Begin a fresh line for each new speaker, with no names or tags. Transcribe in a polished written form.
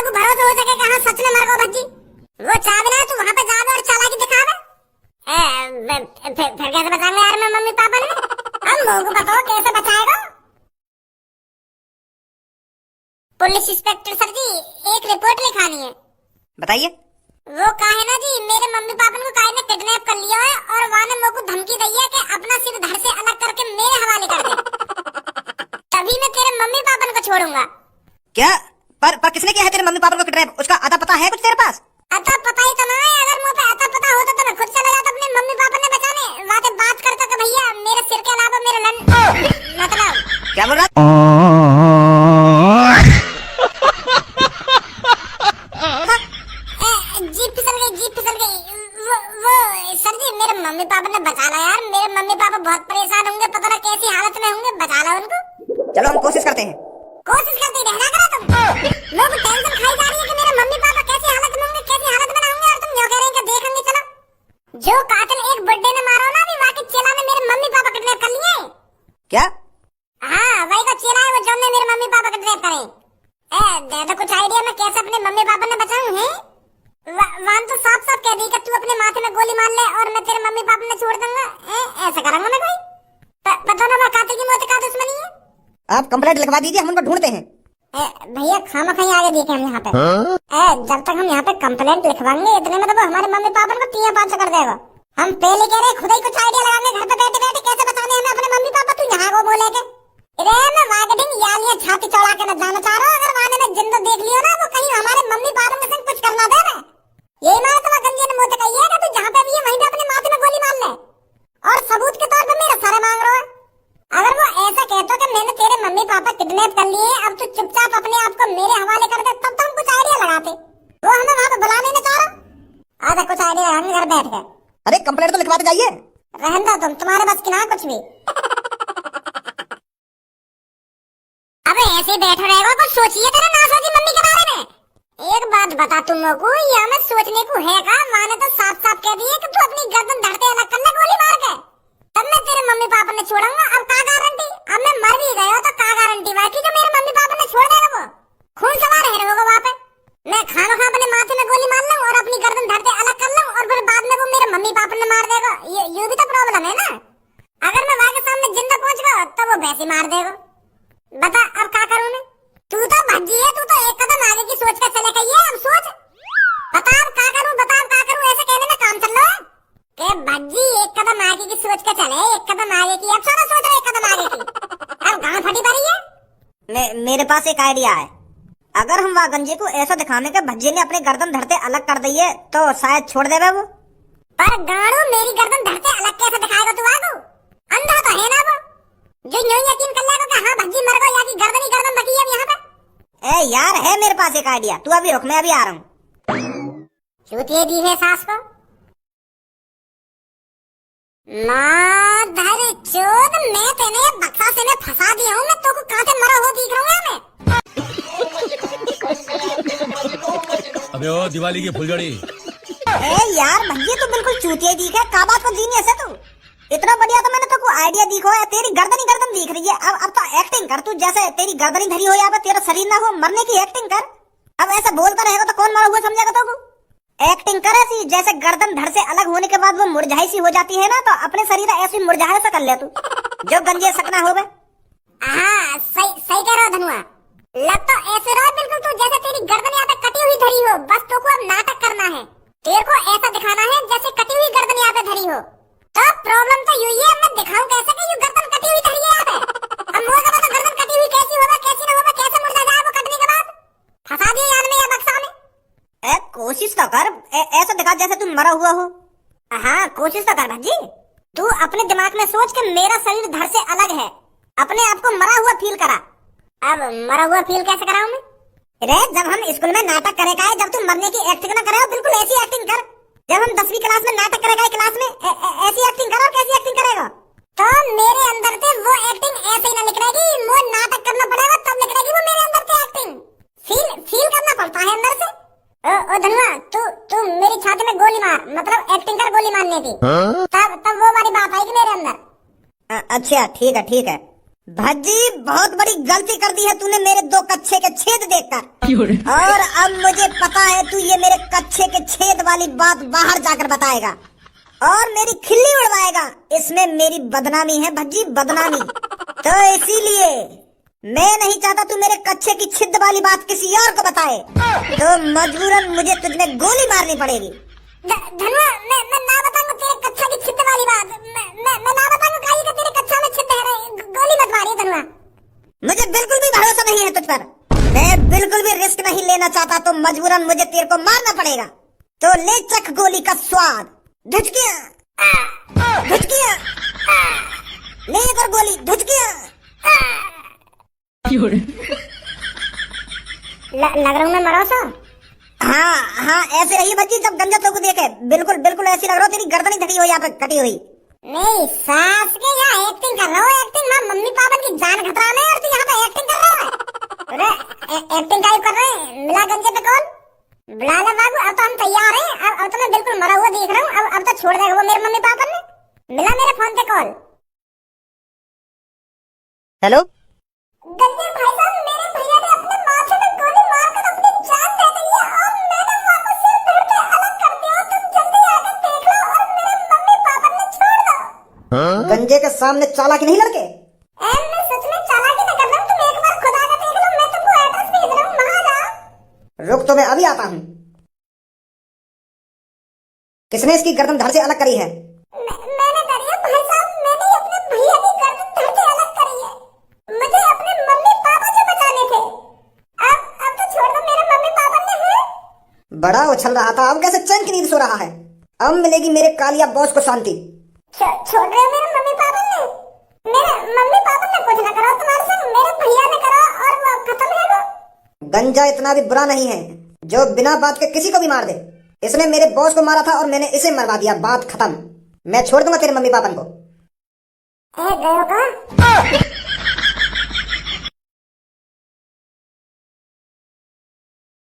को भरोसा हो सके कि हाँ सच में मर गो भज्जी, वो चाहे ना तू वहाँ पे जावे और चालाकी दिखावे। फिर कैसे बचाएंगे यार मैं मम्मी पापा ने? हम लोगों को बताओ कैसे बचाएगा? पुलिस इंस्पेक्टर सर जी, एक रिपोर्ट लिखानी है।
बताइए।
वो काहे ना जी, मेरे मम्मी पापा को काहे ने किडनैप कर लिया है और वहाँ ने मेरे को धमकी दी है कि अपना सिर धड़ से अलग करके मेरे हवाले कर दे, तभी मैं तेरे मम्मी पापा को छोड़ूंगा।
क्या? पर किसने किया है तेरे मम्मी पापा को किडनैप? उसका अता पता है कुछ तेरे पास?
अता पता ही तो ना है। अगर मुझे अता पता होता तो मैं खुद चला जाता अपने मम्मी पापा ने बचाने। वहाँ बात करता कि भैया मेरे सिर के अलावा मेरे मतलब
क्या बोल रहा?
जीप फिसल गई। वो सर जी मेरे मम्मी पापा ने बचा ला यार। मेरे मम्मी पापा बहुत परेशान होंगे, पता ना कैसी हालत में होंगे, बचा ला उनको।
चलो हम कोशिश करते हैं।
कोशिश करते रहना करो तुम। लोग टेंशन खाई जा रही है कि मेरे मम्मी पापा कैसी हालत में होंगे, कैसी हालत में ना होंगे, और तुम यूं कह रहे हैं कि देखेंगे। चलो, जो कातिल एक बर्थडे ने मारा ना, अभी वहाँ के चेला ने मेरे मम्मी पापा किडनैप कर लिए।
क्या?
हाँ, वही का चेला है वो जो ने मेरे मम्मी पापा किडनैप करे। दे दो कुछ आइडिया मैं कैसे अपने मम्मी पापा ने बचाऊं है? वहां तो साफ साफ कह दी कि तू अपने माथे में गोली मार ले और मैं तेरे मम्मी पापा ने छोड़ दूंगा। ऐसा करूंगा मैं कोई? पता ना वो कातिल की मौत का दुश्मनी है।
आप कंप्लेंट लिखवा दीजिए, हम उनको ढूंढते हैं।
भैया खामा खाई आगे देखे हम यहाँ पे। जब तक हम यहाँ पे कंप्लेंट लिखवाएंगे इतने में तो वो हमारे मम्मी पापा को 3-5 कर देगा। हम पहले कह रहे खुद ही कुछ आइडिया लगाएंगे घर पे बैठे बैठे कैसे बचाने हमें अपने मम्मी पापा। तू यहाँ को बोले के मैं मार्केटिंग यालियां छाती चौड़ा के न जाना चाह रहा हूँ। अगर वहां ने जिंदा देख लियो ना, वो कहीं हमारे मम्मी पापा में से कुछ करना दे ना। यही मारा तो गंजे ने मुझे कही है कि तू जहाँ पे भी है वहीं पे अपने माथे में गोली मार ले और सबूत के तौर पे मेरा सर मांग रहा है। अगर वो ऐसा कहता कि मैंने तेरे मम्मी पापा किडनैप कर लिए, अब तू चुपचाप अपने आप को मेरे हवाले कर दे, तब तो हम कुछ आइडिया लगाते। वो हमें वहाँ पे बुलाने नहीं चाह रहा। आधा कुछ आइडिया लगाएंगे घर बैठ के।
अरे कंप्लेंट तो लिखवाते जाइए।
रहने दो तुम, तुम्हारे बस की ना कुछ भी। अबे ऐसे बैठा रहेगा, कुछ सोचिए तेरे ना सोची मम्मी के बारे में। एक बात बता तुम लोगों को, यहाँ में सोचने को है का? माने तो साफ साफ कह दिए कि तू अपनी गर्दन धड़ते अलग कर ले गोली मार के, तब मैं तेरे मम्मी पापा ने छोड़ूंगा। अब का गारंटी? अब मैं मर भी गया तो का गारंटी बाकी जो मेरे मम्मी पापा ने छोड़ देगा वो खून सवार है होगा वहाँ पे। मैं खाना खा अपने माथे में गोली मार लूं और अपनी गर्दन धड़ते अलग कर लूं और फिर बाद में वो मेरे मम्मी पापा ने मार देगा। ये भी तो प्रॉब्लम है ना। अगर मैं वहाँ के सामने जिंदा पहुंच गया तो वो वैसे मार देगा। बता अब क्या करूं मैं? तू तो भज्जी है, तू तो एक कदम आगे की सोच कर चले गई है। अब सोच, बता अब क्या करूं, बता अब क्या करूं? ऐसे कहने में काम चल रहा है कि भज्जी एक कदम आगे की सोच कर चले, एक कदम आगे की। अब सारा सोच रहे एक कदम आगे की, अब गांव फटी पड़ी है।
मेरे पास एक आइडिया है। अगर हम वहाँ गंजे को ऐसा दिखाने के भज्जी ने अपने गर्दन धरते अलग कर दी है तो शायद छोड़ देगा वो।
पर गाड़ू मेरी गर्दन धरते अलग कैसे दिखाएगा तू? आगू अंधा तो है ना वो, जो यूं यकीन कर लेगा कि हाँ भज्जी मर गई या कि गर्दन ही गर्दन बची है अब यहाँ पे।
यार है मेरे पास एक आइडिया, तू अभी रुक, मैं अभी आ रहा हूँ।
चूतिए दी है सास को। माधर चोद, मैं तेने बक्सा से में फंसा दिया हूँ। मैं तो को कहाँ से मरा हुआ दिख रहा हूँ मैं।
अबे ओ दिवाली की फुलझड़ी।
यार भैया तू बिल्कुल चूतिया दिख है। का बात को जीनियस है तू। इतना बढ़िया तो मैंने तो को आइडिया दिखो है। तेरी गर्दन ही गर्दन दिख रही है। अब तो एक्टिंग कर तू, जैसे तेरी गर्दन ही धरी हो या तेरा शरीर ना हो, मरने की एक्टिंग कर। अब ऐसा बोलता रहेगा तो कौन मरा हुआ समझेगा? तो एक्टिंग कर ऐसी जैसे गर्दन धड़ से अलग होने के बाद वो मुरझाई सी हो जाती है ना, तो अपने शरीर ऐसी मुरझाए सा कर ले तू, जो गंजे सकना हो।
हाँ सही कह रहा धनुआ। लग तो ऐसे रहा बिल्कुल तू जैसे तेरी गर्दन यहाँ पे कटी हुई धरी हो। बस तो को अब नाटक करना है। तेरे को ऐसा दिखाना है जैसे कटी हुई गर्दन यहाँ पे धरी हो। तो प्रॉब्लम तो यही है, मैं दिखाऊं कैसे कि ये गर्दन कटी हुई धरी है यहाँ पे। अब मुझे तो पता गर्दन कटी हुई कैसी होगा कैसी ना होगा, कैसे मुर्दा जाए वो कटने के बाद। फंसा दिया यार में या बक्सा में।
कोशिश तो कर, ऐसा दिखा जैसे तुम मरा हुआ हो।
हाँ कोशिश तो कर भज्जी। तू अपने दिमाग में सोच के मेरा शरीर धड़ से अलग है, अपने आप को मरा हुआ फील करा। अब मरा हुआ फील कैसे कराऊं मैं? रे जब हम स्कूल में नाटक करेगा है, जब तू मरने की एक्टिंग ना करे बिल्कुल ऐसी एक्टिंग कर। जब हम 10वीं क्लास में नाटक करेगा क्लास में ऐसी एक्टिंग करो। कैसी एक्टिंग करेगा? तो मेरे अंदर से वो एक्टिंग ऐसे ही ना निकलेगी, वो नाटक करना पड़ेगा तब निकलेगी वो मेरे अंदर से एक्टिंग। फील करना पड़ता है अंदर से। ओ धनुआ तू मेरी छाती में गोली मार, मतलब एक्टिंग कर गोली मारने की। तब वो वाली बात आएगी मेरे अंदर।
अच्छा ठीक है भज्जी बहुत बड़ी गलती कर दी है तूने मेरे 2 कच्छे के छेद देखकर। और अब मुझे पता है तू ये मेरे कच्छे के छेद वाली बात बाहर जाकर बताएगा और मेरी खिल्ली उड़वाएगा। इसमें मेरी बदनामी है भज्जी, बदनामी। तो इसीलिए मैं नहीं चाहता तू मेरे कच्छे की छिद वाली बात किसी और को बताए, तो मजबूरन मुझे तुझमें गोली मारनी पड़ेगी।
धनुआ, मैं ना बताऊंगा तेरे कच्छा की छिद वाली बात। मैं ना बताऊंगा काई का तेरे कच्छा में छिद है। गोली मत मारिए धनुआ।
मुझे बिल्कुल भी भरोसा नहीं है तुझ पर। मैं बिल्कुल भी रिस्क नहीं लेना चाहता, तो मजबूरन मुझे तेरे को मारना पड़ेगा। तो ले चख गोली का स्वाद। धुचकियां, धुचकियां, ले कर गोली, धुचकियां।
लग रहा हूँ मैं मरो सा।
हाँ ऐसे रही भज्जी जब गंजा तो को देखे। बिल्कुल बिल्कुल ऐसी लग रहा हो, तेरी गर्दन ही धरी हो यहाँ पे कटी हुई।
नहीं सास के यहाँ एक्टिंग कर रहा हूँ, एक्टिंग। माँ मम्मी पापा की जान खतरा में और तू यहाँ पे एक्टिंग कर रहा है। अरे एक्टिंग का कर रहे हैं। मिला गंजे पे कॉल, बुला ले बाबू। अब तो हम तैयार हैं। अब तो मैं बिल्कुल मरा हुआ दिख रहा हूँ। अब तो छोड़ देगा वो मेरे मम्मी पापा ने। मिला मेरे फोन पे कॉल।
हेलो
गंजे भाई साहब, मेरे भैया ने अपने माथे में गोली मारकर अपनी जान दे दी है और मैंने वापस से धड़ के अलग कर दिया। तुम जल्दी आकर देख लो और मेरे मम्मी पापा ने छोड़ दो।
गंजे के सामने चालाकी नहीं लड़के।
मैं सच में चालाकी नहीं कर रहा हूँ। तुम एक बार खुदा का देख लो। मैं तुमको एड्रेस भेज रहा हूँ, वहां जाओ।
रुक, तो मैं अभी आता हूँ। किसने इसकी गर्दन धड़ से अलग करी है?
मैंने करी है भाई साहब। मैंने अपने भैया की गर्दन धड़ से अलग करी है। मुझे अपने मम्मी पापा से बचाने थे। अब तो छोड़ दो। मेरे मम्मी पापा ने है।
बड़ा उछल रहा था, अब कैसे चैन की नींद सो रहा है? अब मिलेगी मेरे कालिया बॉस को शांति।
छोड़ रहे हो मेरे मम्मी पापा ने? मेरे मम्मी पापा ने कुछ ना करा तुम्हारे संग, मेरे भैया ने करा और वो खत्म है वो।
गंजा इतना भी बुरा नहीं है जो बिना बात के किसी को भी मार दे। इसने मेरे बॉस को मारा था और मैंने इसे मरवा दिया, बात खत्म। मैं छोड़ दूंगा तेरे मम्मी पापा को।
गयो का?